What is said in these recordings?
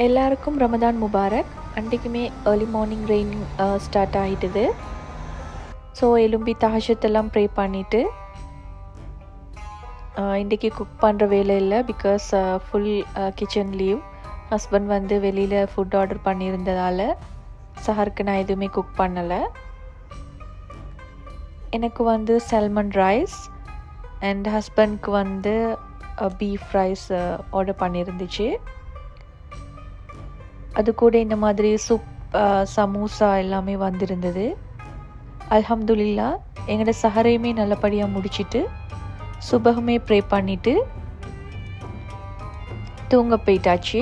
எல்லாருக்கும் ரமதான் முபாரக். அன்றைக்குமே ஏர்லி மார்னிங் ரெயின் ஸ்டார்ட் ஆகிட்டுது. ஸோ எலும்பி தஹஜத்தெல்லாம் ப்ரே பண்ணிவிட்டு இன்றைக்கி குக் பண்ணுற வேலை இல்லை. Because full kitchen leave. Husband வந்து வெளியில் ஃபுட் ஆர்டர் பண்ணியிருந்ததால் சஹருக்கு நான் எதுவுமே குக் பண்ணலை. எனக்கு வந்து சல்மன் ரைஸ் அண்ட் ஹஸ்பண்ட்க்கு வந்து பீஃப் ரைஸ் ஆர்டர் பண்ணியிருந்துச்சு. அது கூட இந்த மாதிரி சூப், சமோசா எல்லாமே வந்திருந்தது. அல்ஹம்துலில்லா எங்களோட சஹரையுமே நல்லபடியாக முடிச்சுட்டு சுபகமே ப்ரே பண்ணிவிட்டு தூங்க போயிட்டாச்சு.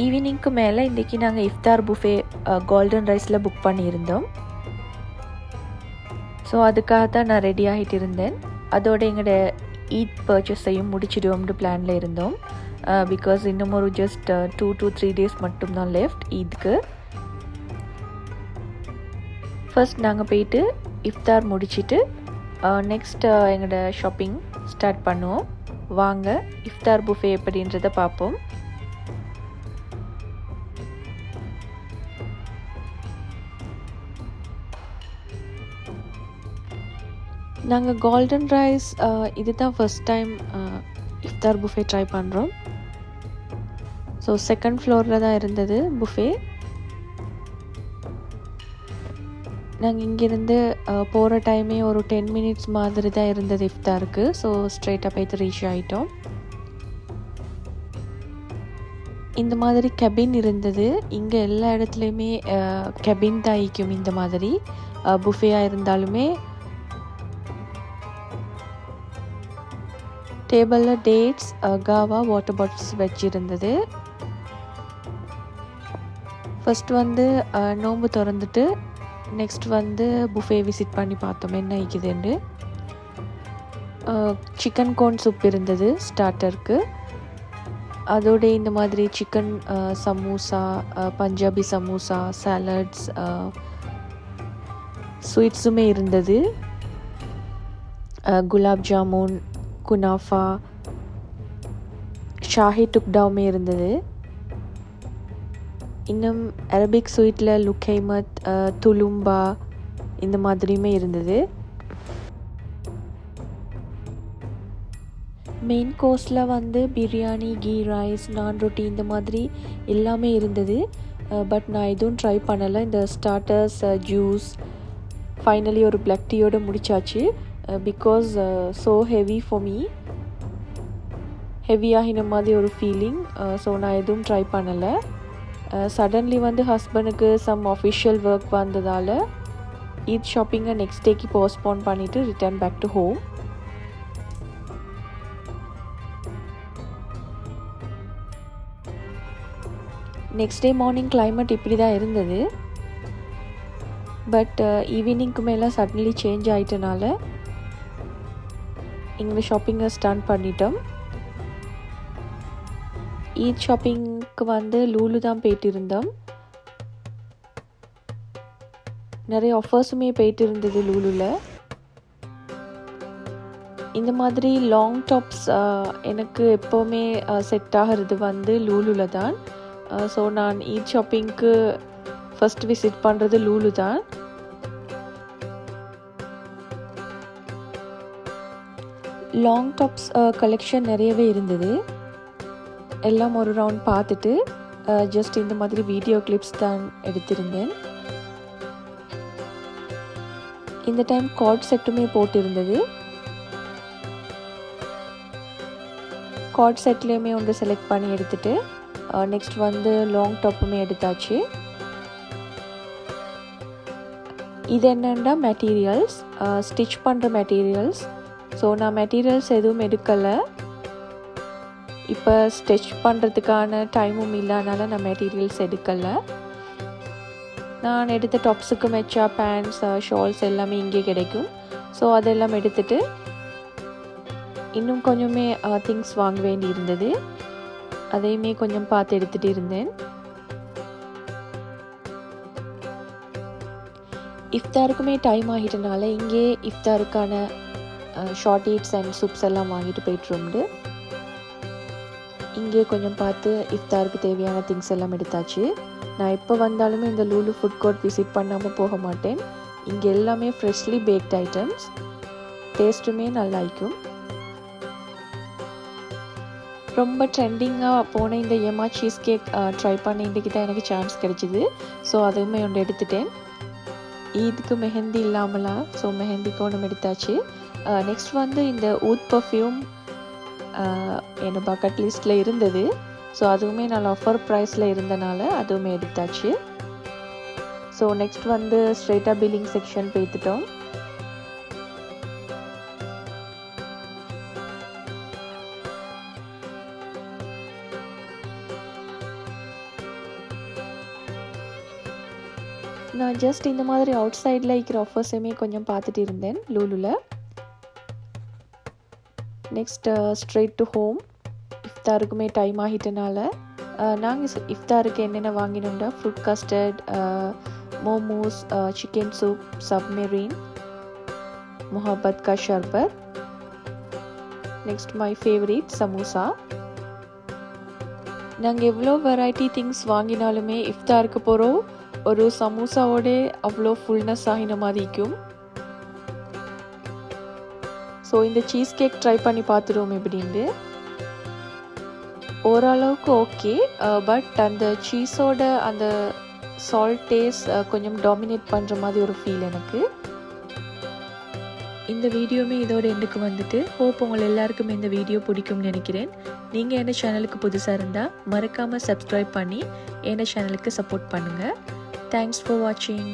ஈவினிங்க்கு மேலே இன்றைக்கி நாங்கள் இஃப்தார் புஃபே கோல்டன் ரைஸில் புக் பண்ணியிருந்தோம். ஸோ அதுக்காக தான் நான் ரெடி ஆகிட்டு இருந்தேன். அதோட எங்களோட ஈத் பர்ச்சேஸையும் முடிச்சிடுவோம்னு பிளானில் இருந்தோம். பிகாஸ் இன்னும் ஒரு ஜஸ்ட் 2 to 3 days மட்டும்தான் லெஃப்ட் ஈத்க்கு. ஃபர்ஸ்ட் நாங்கள் போயிட்டு இஃப்தார் முடிச்சுட்டு நெக்ஸ்ட் எங்களோட ஷாப்பிங் ஸ்டார்ட் பண்ணுவோம். வாங்க இஃப்தார் புஃபே எப்படின்றத பார்ப்போம். நாங்கள் கோல்டன் ரைஸ் இது தான் ஃபர்ஸ்ட் டைம் இஃப்தார் புஃபே ட்ரை பண்ணுறோம். ஸோ செகண்ட் ஃப்ளோரில் தான் இருந்தது புஃபே. நாங்கள் இங்கேருந்து போகிற டைமே ஒரு 10 minutes மாதிரி தான் இருந்தது இஃப்தாருக்கு. ஸோ ஸ்ட்ரெயிட்டாக போய்த்து ரீச் ஆகிட்டோம். இந்த மாதிரி கெபின் இருந்தது. இங்கே எல்லா இடத்துலையுமே கெபின் தான் ஈக்கும். இந்த மாதிரி புஃபேயாக இருந்தாலுமே டேபிளில் டேட்ஸ், காவா, வாட்டர் பாட்டில்ஸ் வச்சுருந்தது. ஃபஸ்ட் வந்து நோன்பு திறந்துட்டு நெக்ஸ்ட் வந்து புஃபே விசிட் பண்ணி பார்த்தோம் என்ன ஆகிக்குதுன்னு. சிக்கன் கோன் சூப் இருந்தது ஸ்டார்டருக்கு. அதோட இந்த மாதிரி சிக்கன் சமோசா, பஞ்சாபி சமோசா, சாலட்ஸ், ஸ்வீட்ஸுமே இருந்தது. குலாப் ஜாமுன், குனாஃபா, ஷாஹி டுக்டாவுமே இருந்தது. இன்னும் அரபிக் ஸ்வீட்டில் லுக்கைமத், துலும்பா இந்த மாதிரியுமே இருந்தது. மெயின் கோர்ஸில் வந்து பிரியாணி, கீ ரைஸ், நான் ரொட்டி இந்த மாதிரி எல்லாமே இருந்தது. பட் நான் எதுவும் ட்ரை பண்ணலை. இந்த ஸ்டார்டர்ஸ், ஜூஸ், ஃபைனலி ஒரு பிளாக் டீயோடு முடிச்சாச்சு. Because so heavy for me, ஹெவியாகின மாதிரி ஒரு ஃபீலிங். ஸோ நான் எதுவும் ட்ரை பண்ணலை. சடன்லி வந்து ஹஸ்பண்டுக்கு சம் ஆஃபிஷியல் ஒர்க் வந்ததால் ஈத் ஷாப்பிங்கை நெக்ஸ்ட் டேக்கு போஸ்ட்போன் பண்ணிவிட்டு return back to home. Next day morning climate இப்படி தான் இருந்தது. பட் ஈவினிங்க்கு மேலே சடன்லி சேஞ்ச் ஆகிட்டனால எங்களை ஷாப்பிங்கை ஸ்டார்ட் பண்ணிட்டோம். ஈத் ஷாப்பிங்க்கு வந்து லூலு தான் போயிட்டு இருந்தோம். நிறைய ஆஃபர்ஸுமே போயிட்டு இருந்தது லூலுவில். இந்த மாதிரி லாங் டாப்ஸ் எனக்கு எப்போவுமே செட் ஆகிறது வந்து லூலுவில் தான். ஸோ நான் ஈத் ஷாப்பிங்க்கு ஃபஸ்ட் விசிட் பண்ணுறது லூலு தான். லாங் டாப்ஸ் கலெக்ஷன் நிறையவே இருந்தது. எல்லாம் ஒரு ரவுண்ட் பார்த்துட்டு ஜஸ்ட் இந்த மாதிரி வீடியோ கிளிப்ஸ் தான் எடுத்திருந்தேன். இந்த டைம் கார்ட் செட்டுமே போட்டிருந்தது. கார்ட் செட்லேயுமே ஒன்று செலக்ட் பண்ணி எடுத்துட்டு நெக்ஸ்ட் வந்து லாங் டாப்புமே எடுத்தாச்சு. இது என்னென்னா மெட்டீரியல்ஸ், ஸ்டிச் பண்ணுற மெட்டீரியல்ஸ். ஸோ நான் மெட்டீரியல்ஸ் எதுவும் எடுக்கலை. இப்போ ஸ்டிச் பண்ணுறதுக்கான டைமும் இல்லாதனால நான் மெட்டீரியல்ஸ் எடுக்கலை. நான் எடுத்த டாப்ஸுக்கு மெச்சா பேண்ட்ஸ், ஷால்ஸ் எல்லாமே இங்கே கிடைக்கும். ஸோ அதெல்லாம் எடுத்துகிட்டு இன்னும் கொஞ்சமே திங்ஸ் வாங்க வேண்டி இருந்தது. அதையுமே கொஞ்சம் பார்த்து எடுத்துகிட்டு இருந்தேன். இஃப்தாருக்குமே டைம் ஆகிட்டனால இங்கே இஃப்தாருக்கான ஷார்ட் ஈட்ஸ் அண்ட் சூப்ஸ் எல்லாம் வாங்கிட்டு போயிட்டுருந்து. இங்கே கொஞ்சம் பார்த்து இஃப்தாருக்கு தேவையான திங்ஸ் எல்லாம் எடுத்தாச்சு. நான் எப்போ வந்தாலுமே இந்த லூலு ஃபுட் கோர்ட் விசிட் பண்ணாமல் போக மாட்டேன். இங்கே எல்லாமே ஃப்ரெஷ்லி பேக்ட் ஐட்டம்ஸ், டேஸ்ட்டுமே நல்லா இருக்கும். ரொம்ப ட்ரெண்டிங்காக போன இந்த எம்மா சீஸ் கேக் ட்ரை பண்ண இன்றைக்கி தான் எனக்கு சான்ஸ் கிடைச்சிது. ஸோ அதுவுமே ஒன்று எடுத்துட்டேன். ஈதுக்கு மெஹந்தி இல்லாமலா, ஸோ மெஹந்திக்கு ஒன்று எடுத்தாச்சு. நெக்ஸ்ட் வந்து இந்த ஊத் பர்ஃப்யூம் என்னோட பக்கெட் லிஸ்ட்டில் இருந்தது. ஸோ அதுவுமே நல்ல ஆஃபர் ப்ரைஸில் இருந்தனால அதுவுமே எடுத்தாச்சு. ஸோ நெக்ஸ்ட் வந்து ஸ்ட்ரெயிட்டாக பில்லிங் செக்ஷன் போய்த்துட்டோம். நான் ஜஸ்ட் இந்த மாதிரி அவுட் சைடில் இருக்கிற ஆஃபர்ஸுமே கொஞ்சம் பார்த்துட்டு இருந்தேன் லூலுவில். Next straight to home. இஃப்தாருக்குமே டைம் ஆகிட்டனால நாங்கள் இஃப்தாருக்கு என்னென்ன வாங்கினோம்னா fruit custard, momos, chicken soup, submarine, Mohabbat ka Sharbat, next my favourite samosa. நாங்கள் எவ்வளோ வெரைட்டி திங்ஸ் வாங்கினாலுமே இஃப்தாருக்கு போகிறோம் ஒரு சமோசாவோட அவ்வளோ ஃபுல்னஸ் ஆகின மாதிரி இருக்கும். ஸோ இந்த சீஸ் கேக் ட்ரை பண்ணி பார்த்துருவோம் எப்படின்னு. ஓரளவுக்கு ஓகே, பட் அந்த சீஸோட அந்த சால்ட் டேஸ்ட் கொஞ்சம் டாமினேட் பண்ணுற மாதிரி ஒரு ஃபீல் எனக்கு. இந்த வீடியோவுமே இதோட எண்டுக்கு வந்துட்டு, ஹோப் உங்கள் எல்லாருக்குமே இந்த வீடியோ பிடிக்கும்னு நினைக்கிறேன். நீங்கள் என்ன சேனலுக்கு புதுசாக இருந்தால் மறக்காமல் சப்ஸ்கிரைப் பண்ணி என்ன சேனலுக்கு சப்போர்ட் பண்ணுங்கள். Thanks for watching.